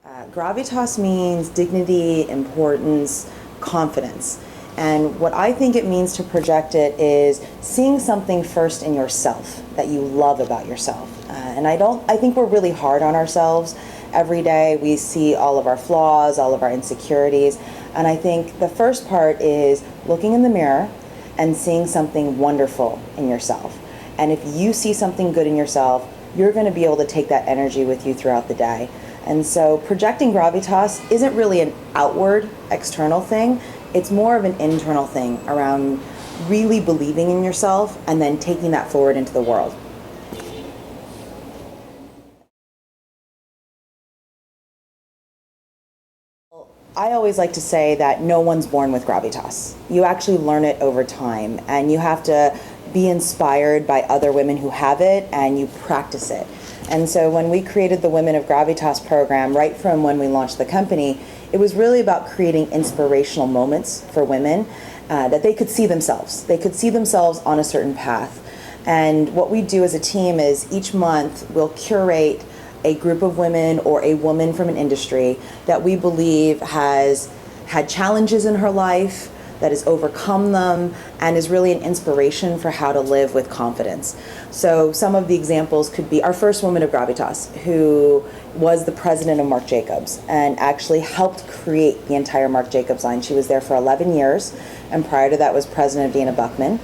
Gravitas means dignity, importance, confidence. And what I think it means to project it is seeing something first in yourself that you love about yourself. And I think we're really hard on ourselves. Every day we see all of our flaws, all of our insecurities. And I think the first part is looking in the mirror and seeing something wonderful in yourself. And if you see something good in yourself, you're going to be able to take that energy with you throughout the day. And so projecting gravitas isn't really an outward, external thing. It's more of an internal thing around really believing in yourself and then taking that forward into the world. I always like to say that no one's born with gravitas. You actually learn it over time, and you have to be inspired by other women who have it, and you practice it. And so when we created the Women of Gravitas program, right from when we launched the company, it was really about creating inspirational moments for women that they could see themselves. They could see themselves on a certain path. And what we do as a team is each month we'll curate a group of women or a woman from an industry that we believe has had challenges in her life, that has overcome them, and is really an inspiration for how to live with confidence. So some of the examples could be our first woman of Gravitas, who was the president of Marc Jacobs and actually helped create the entire Marc Jacobs line. She was there for 11 years, and prior to that was president of Dana Buchman.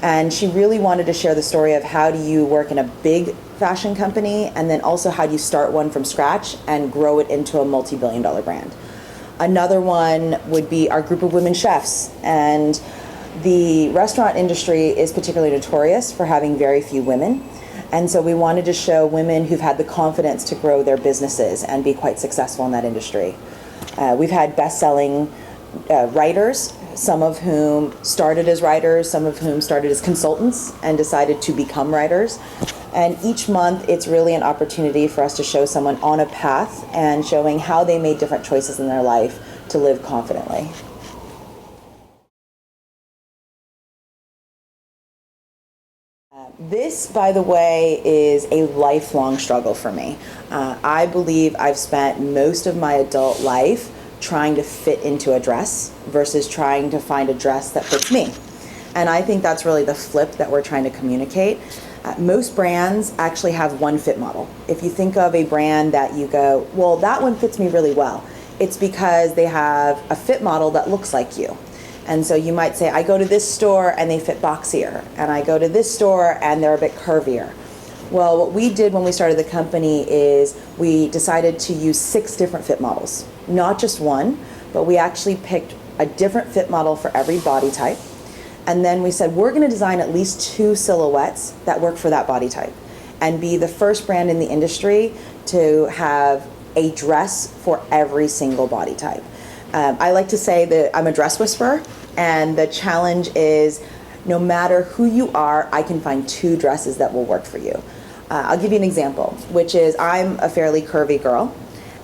And she really wanted to share the story of how do you work in a big fashion company, and then also how do you start one from scratch and grow it into a multi-billion-dollar brand. Another one would be our group of women chefs. And the restaurant industry is particularly notorious for having very few women. And so we wanted to show women who've had the confidence to grow their businesses and be quite successful in that industry. We've had best-selling writers, some of whom started as writers, some of whom started as consultants and decided to become writers. And each month, it's really an opportunity for us to show someone on a path and showing how they made different choices in their life to live confidently. This, by the way, is a lifelong struggle for me. I believe I've spent most of my adult life trying to fit into a dress versus trying to find a dress that fits me. And I think that's really the flip that we're trying to communicate. Most brands actually have one fit model. If you think of a brand that you go, well, that one fits me really well, it's because they have a fit model that looks like you. And so you might say, I go to this store and they fit boxier, and I go to this store and they're a bit curvier. Well, what we did when we started the company is we decided to use 6 different fit models. Not just one, but we actually picked a different fit model for every body type. And then we said, we're going to design at least 2 silhouettes that work for that body type and be the first brand in the industry to have a dress for every single body type. I like to say that I'm a dress whisperer, and the challenge is no matter who you are, I can find 2 dresses that will work for you. I'll give you an example, which is I'm a fairly curvy girl.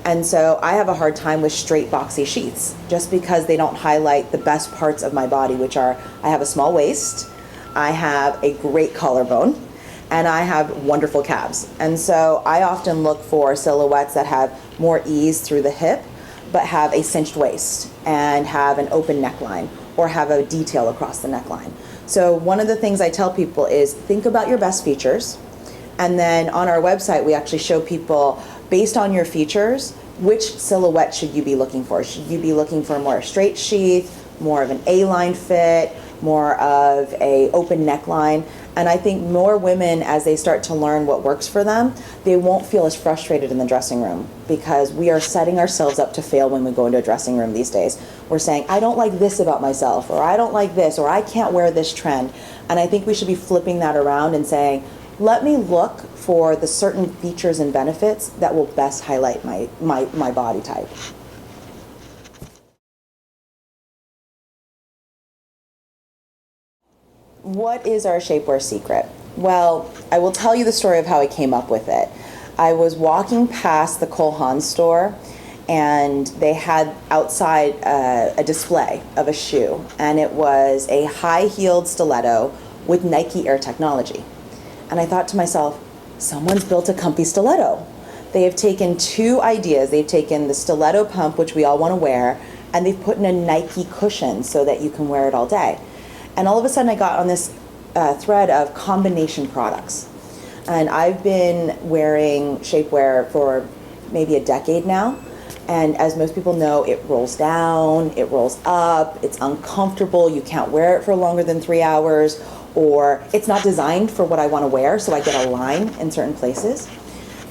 And so I have a hard time with straight boxy sheaths just because they don't highlight the best parts of my body, which are I have a small waist, I have a great collarbone, and I have wonderful calves. And so I often look for silhouettes that have more ease through the hip, but have a cinched waist and have an open neckline or have a detail across the neckline. So one of the things I tell people is think about your best features. And then on our website, we actually show people, based on your features, which silhouette should you be looking for? Should you be looking for more straight sheath, more of an A-line fit, more of a open neckline? And I think more women, as they start to learn what works for them, they won't feel as frustrated in the dressing room, because we are setting ourselves up to fail when we go into a dressing room these days. We're saying, I don't like this about myself, or I don't like this, or I can't wear this trend. And I think we should be flipping that around and saying, let me look for the certain features and benefits that will best highlight my body type. What is our Shapewear Secret? Well, I will tell you the story of how I came up with it. I was walking past the Cole Haan store, and they had outside a display of a shoe, and it was a high-heeled stiletto with Nike Air technology. And I thought to myself, someone's built a comfy stiletto. They have taken two ideas. They've taken the stiletto pump, which we all want to wear, and they've put in a Nike cushion so that you can wear it all day. And all of a sudden I got on this thread of combination products. And I've been wearing shapewear for maybe a decade now. And as most people know, it rolls down, it rolls up, it's uncomfortable, you can't wear it for longer than 3 hours, or it's not designed for what I want to wear, so I get a line in certain places.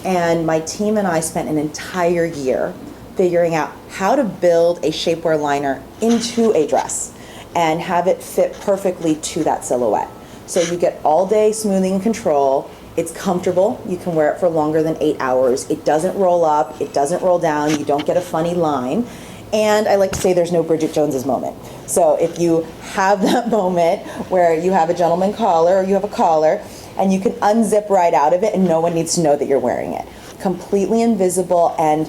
And my team and I spent an entire year figuring out how to build a shapewear liner into a dress and have it fit perfectly to that silhouette. So you get all day smoothing control. It's comfortable. You can wear it for longer than 8 hours. It doesn't roll up. It doesn't roll down. You don't get a funny line. And I like to say there's no Bridget Jones's moment. So if you have that moment where you have a gentleman collar or you have a collar and you can unzip right out of it and no one needs to know that you're wearing it. Completely invisible, and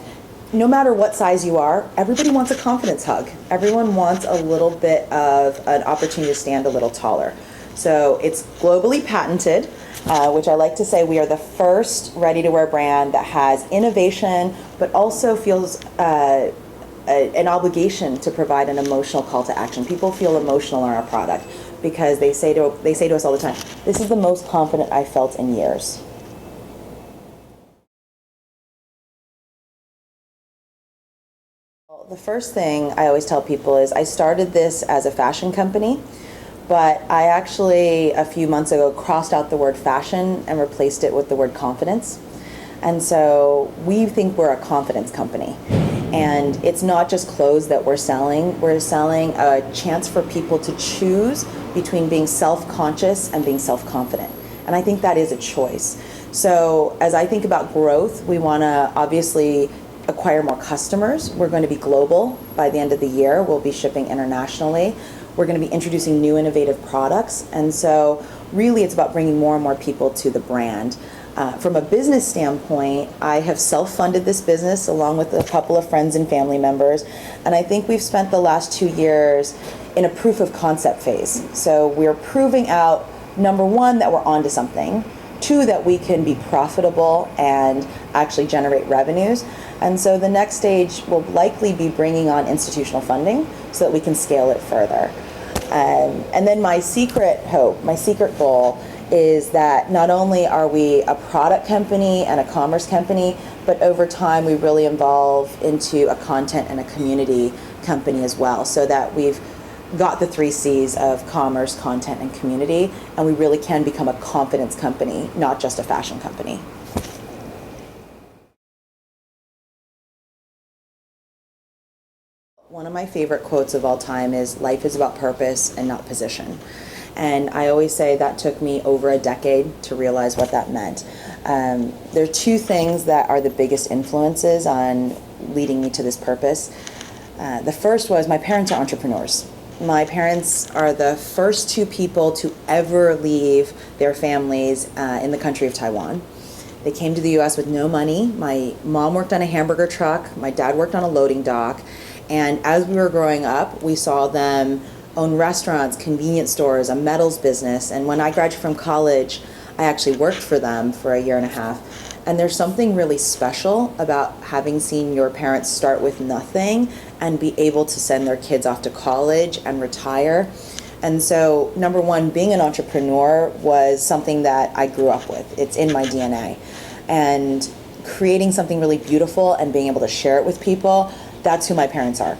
no matter what size you are, everybody wants a confidence hug. Everyone wants a little bit of an opportunity to stand a little taller. So it's globally patented, which I like to say we are the first ready-to-wear brand that has innovation, but also feels an obligation to provide an emotional call to action. People feel emotional on our product because they say to us all the time, "This is the most confident I've felt in years." The first thing I always tell people is I started this as a fashion company, but I actually, a few months ago, crossed out the word fashion and replaced it with the word confidence. And so we think we're a confidence company. And it's not just clothes that we're selling a chance for people to choose between being self-conscious and being self-confident. And I think that is a choice. So as I think about growth, we want to obviously acquire more customers. We're going to be global by the end of the year. We'll be shipping internationally. We're going to be introducing new innovative products. And so really it's about bringing more and more people to the brand. From a business standpoint, I have self-funded this business along with a couple of friends and family members. And I think we've spent the last 2 years in a proof of concept phase. So we're proving out, number one, that we're onto something. 2, that we can be profitable and actually generate revenues. And so the next stage will likely be bringing on institutional funding so that we can scale it further. And then my secret hope, my secret goal is that not only are we a product company and a commerce company, but over time we really evolve into a content and a community company as well, so that we've got the 3 C's of commerce, content, and community, and we really can become a confidence company, not just a fashion company. One of my favorite quotes of all time is, "Life is about purpose and not position." And I always say that took me over a decade to realize what that meant. There are 2 things that are the biggest influences on leading me to this purpose. The first was my parents are entrepreneurs. My parents are the first 2 people to ever leave their families in the country of Taiwan. They came to the U.S. with no money. My mom worked on a hamburger truck. My dad worked on a loading dock. And as we were growing up, we saw them own restaurants, convenience stores, a metals business. And when I graduated from college, I actually worked for them for a year and a half. And there's something really special about having seen your parents start with nothing and be able to send their kids off to college and retire. And so, number one, being an entrepreneur was something that I grew up with. It's in my DNA. And creating something really beautiful and being able to share it with people, that's who my parents are.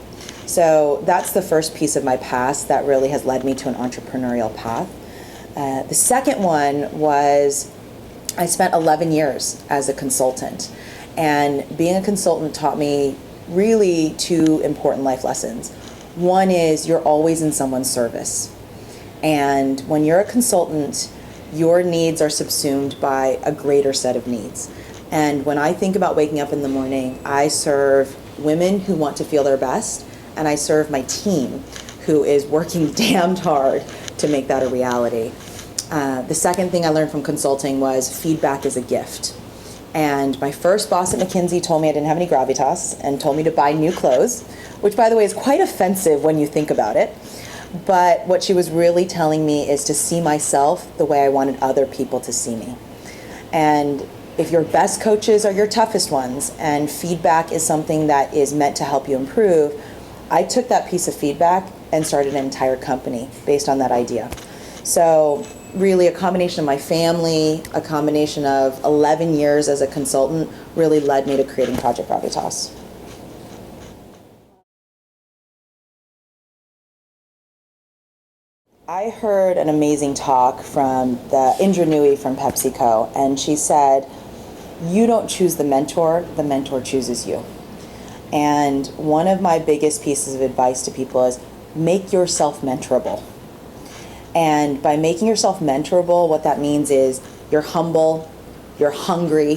So that's the first piece of my past that really has led me to an entrepreneurial path. The second one was I spent 11 years as a consultant. And being a consultant taught me really 2 important life lessons. One is you're always in someone's service. And when you're a consultant, your needs are subsumed by a greater set of needs. And when I think about waking up in the morning, I serve women who want to feel their best, and I serve my team who is working damned hard to make that a reality. The second thing I learned from consulting was feedback is a gift. And my first boss at McKinsey told me I didn't have any gravitas and told me to buy new clothes, which, by the way, is quite offensive when you think about it. But what she was really telling me is to see myself the way I wanted other people to see me. And if your best coaches are your toughest ones, and feedback is something that is meant to help you improve, I took that piece of feedback and started an entire company based on that idea. So really a combination of my family, a combination of 11 years as a consultant really led me to creating Project Gravitas. I heard an amazing talk from Indra Nooyi from PepsiCo, and she said, you don't choose the mentor chooses you. And one of my biggest pieces of advice to people is make yourself mentorable. And by making yourself mentorable, what that means is you're humble, you're hungry.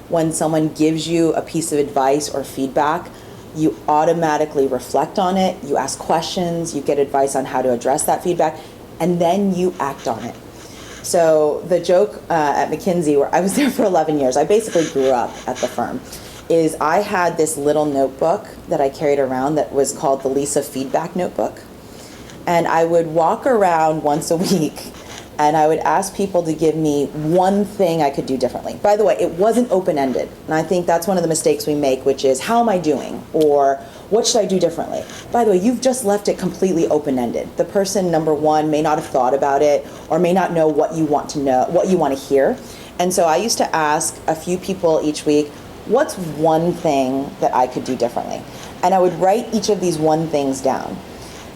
When someone gives you a piece of advice or feedback, you automatically reflect on it, you ask questions, you get advice on how to address that feedback, and then you act on it. So the joke at McKinsey, where I was there for 11 years, I basically grew up at the firm, is I had this little notebook that I carried around that was called the Lisa Feedback Notebook. And I would walk around once a week and I would ask people to give me one thing I could do differently. By the way, it wasn't open-ended. And I think that's one of the mistakes we make, which is, how am I doing? Or what should I do differently? By the way, you've just left it completely open-ended. The person, number one, may not have thought about it or may not know what you want to know, what you want to hear. And so I used to ask a few people each week, what's one thing that I could do differently? And I would write each of these one things down.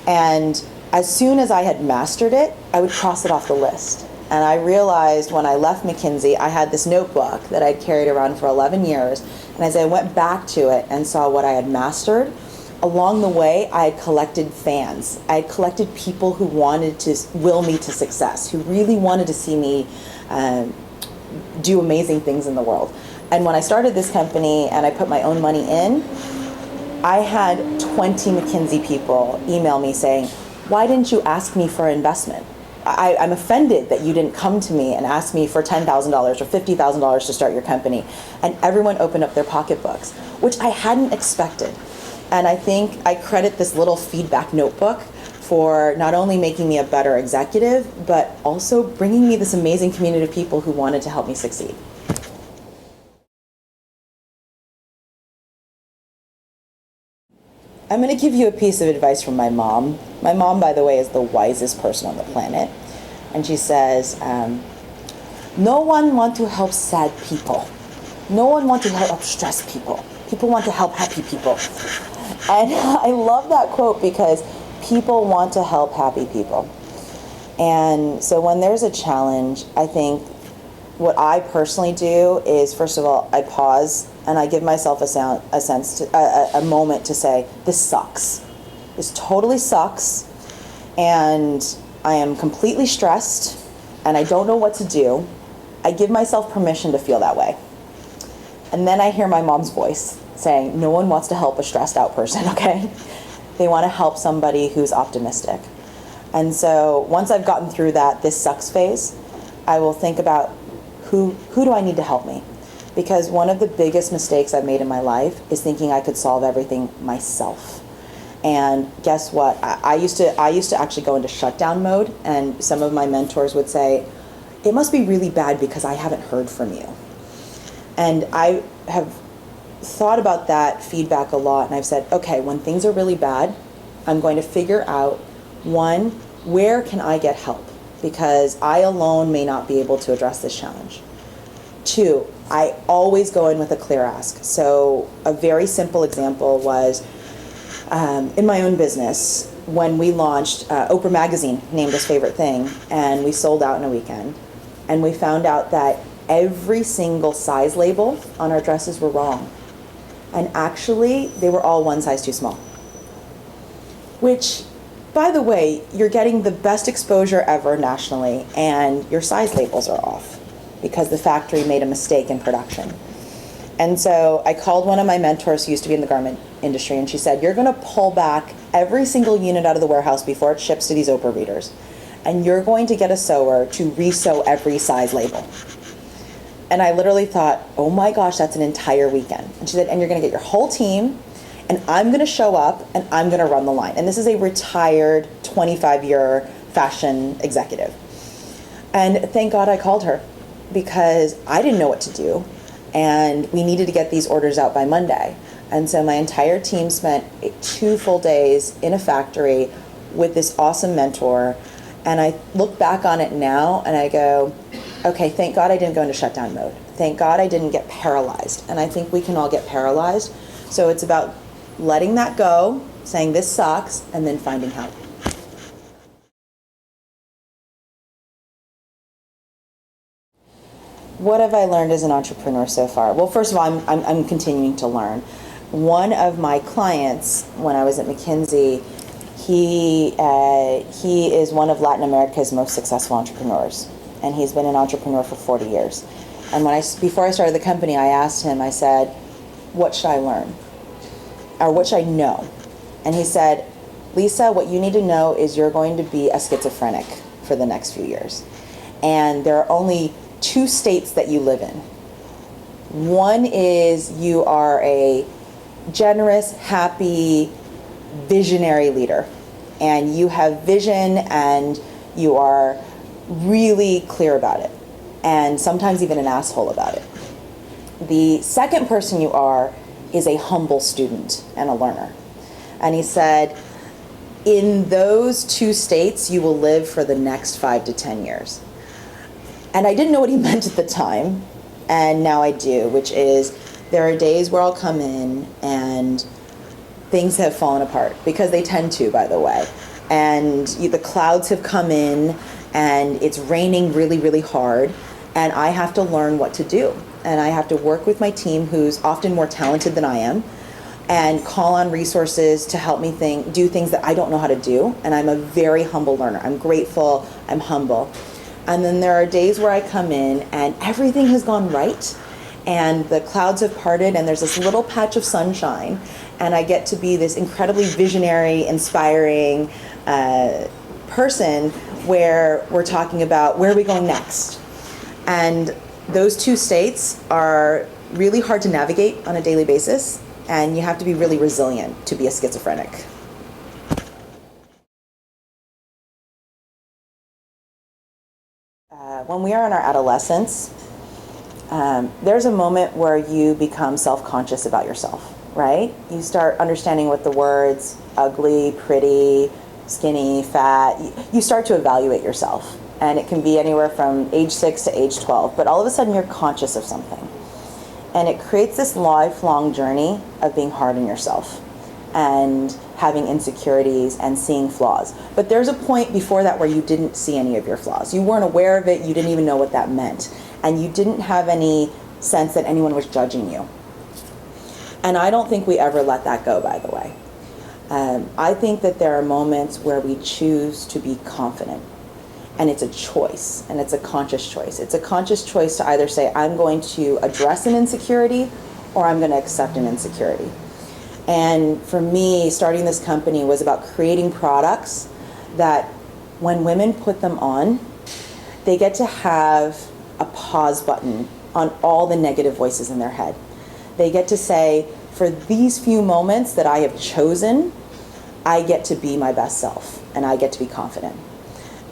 And as soon as I had mastered it, I would cross it off the list. And I realized when I left McKinsey, I had this notebook that I'd carried around for 11 years. And as I went back to it and saw what I had mastered, along the way, I had collected fans. I had collected people who wanted to will me to success, who really wanted to see me do amazing things in the world. And when I started this company and I put my own money in, I had 20 McKinsey people email me saying, why didn't you ask me for investment? I'm offended that you didn't come to me and ask me for $10,000 or $50,000 to start your company. And everyone opened up their pocketbooks, which I hadn't expected. And I think I credit this little feedback notebook for not only making me a better executive, but also bringing me this amazing community of people who wanted to help me succeed. I'm going to give you a piece of advice from my mom. My mom, by the way, is the wisest person on the planet. And she says, no one wants to help sad people. No one wants to help stressed people. People want to help happy people. And I love that quote because people want to help happy people. And so when there's a challenge, I think what I personally do is, first of all, I pause and I give myself a moment to say, this sucks. This totally sucks, and I am completely stressed, and I don't know what to do. I give myself permission to feel that way. And then I hear my mom's voice saying, no one wants to help a stressed out person, okay? They want to help somebody who's optimistic. And so once I've gotten through that this sucks phase, I will think about who do I need to help me? Because one of the biggest mistakes I've made in my life is thinking I could solve everything myself. And guess what? I used to actually go into shutdown mode, and some of my mentors would say, it must be really bad because I haven't heard from you. And I have thought about that feedback a lot, and I've said, okay, when things are really bad, I'm going to figure out, one, where can I get help? Because I alone may not be able to address this challenge. Two, I always go in with a clear ask. So a very simple example was in my own business, when we launched, Oprah Magazine named us favorite thing, and we sold out in a weekend. And we found out that every single size label on our dresses were wrong. And actually, they were all one size too small. Which, by the way, you're getting the best exposure ever nationally, and your size labels are off because the factory made a mistake in production. And so I called one of my mentors who used to be in the garment industry, and she said, you're going to pull back every single unit out of the warehouse before it ships to these Oprah readers. And you're going to get a sewer to re-sew every size label. And I literally thought, oh my gosh, that's an entire weekend. And she said, and you're going to get your whole team, and I'm going to show up, and I'm going to run the line. And this is a retired 25-year fashion executive. And thank God I called her, because I didn't know what to do. and we needed to get these orders out by Monday. And so my entire team spent 2 full days in a factory with this awesome mentor. And I look back on it now and I go, okay, thank God I didn't go into shutdown mode. Thank God I didn't get paralyzed. And I think we can all get paralyzed. So it's about letting that go, saying this sucks, and then finding help. What have I learned as an entrepreneur so far? Well, first of all, I'm continuing to learn. One of my clients, when I was at McKinsey, he is one of Latin America's most successful entrepreneurs, and he's been an entrepreneur for 40 years. And before I started the company, I asked him, I said, what should I learn? Or what should I know? And he said, Lisa, what you need to know is you're going to be a schizophrenic for the next few years. And there are only 2 states that you live in. One is you are a generous, happy, visionary leader. And you have vision and you are really clear about it. And sometimes even an asshole about it. The second person you are is a humble student and a learner. And he said, in those 2 states, you will live for the next 5 to 10 years. And I didn't know what he meant at the time, and now I do, which is there are days where I'll come in and things have fallen apart, because they tend to, by the way. And the clouds have come in, and it's raining really, really hard, and I have to learn what to do. And I have to work with my team, who's often more talented than I am, and call on resources to help me do things that I don't know how to do. And I'm a very humble learner. I'm grateful, I'm humble. And then there are days where I come in and everything has gone right, and the clouds have parted, and there's this little patch of sunshine, and I get to be this incredibly visionary, inspiring person where we're talking about where are we going next. And those 2 states are really hard to navigate on a daily basis, and you have to be really resilient to be a schizophrenic. When we are in our adolescence, there's a moment where you become self-conscious about yourself, right? You start understanding what the words ugly, pretty, skinny, fat, you start to evaluate yourself. And it can be anywhere from age 6 to age 12, but all of a sudden you're conscious of something. And it creates this lifelong journey of being hard on yourself and having insecurities and seeing flaws. But there's a point before that where you didn't see any of your flaws. You weren't aware of it, you didn't even know what that meant. And you didn't have any sense that anyone was judging you. And I don't think we ever let that go, by the way. I think that there are moments where we choose to be confident. And it's a choice, and it's a conscious choice. It's a conscious choice to either say, I'm going to address an insecurity, or I'm going to accept an insecurity. And for me, starting this company was about creating products that when women put them on, they get to have a pause button on all the negative voices in their head. They get to say, for these few moments that I have chosen, I get to be my best self, and I get to be confident.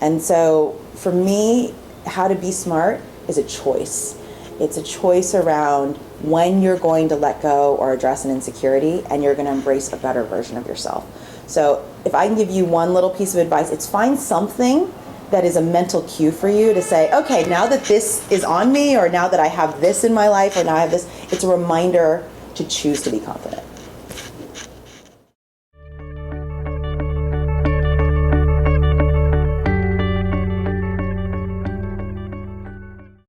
And so for me, how to be smart is a choice. It's a choice around when you're going to let go or address an insecurity, and you're going to embrace a better version of yourself. So if I can give you one little piece of advice, it's find something that is a mental cue for you to say, okay, now that this is on me, or now that I have this in my life, or now I have this, it's a reminder to choose to be confident.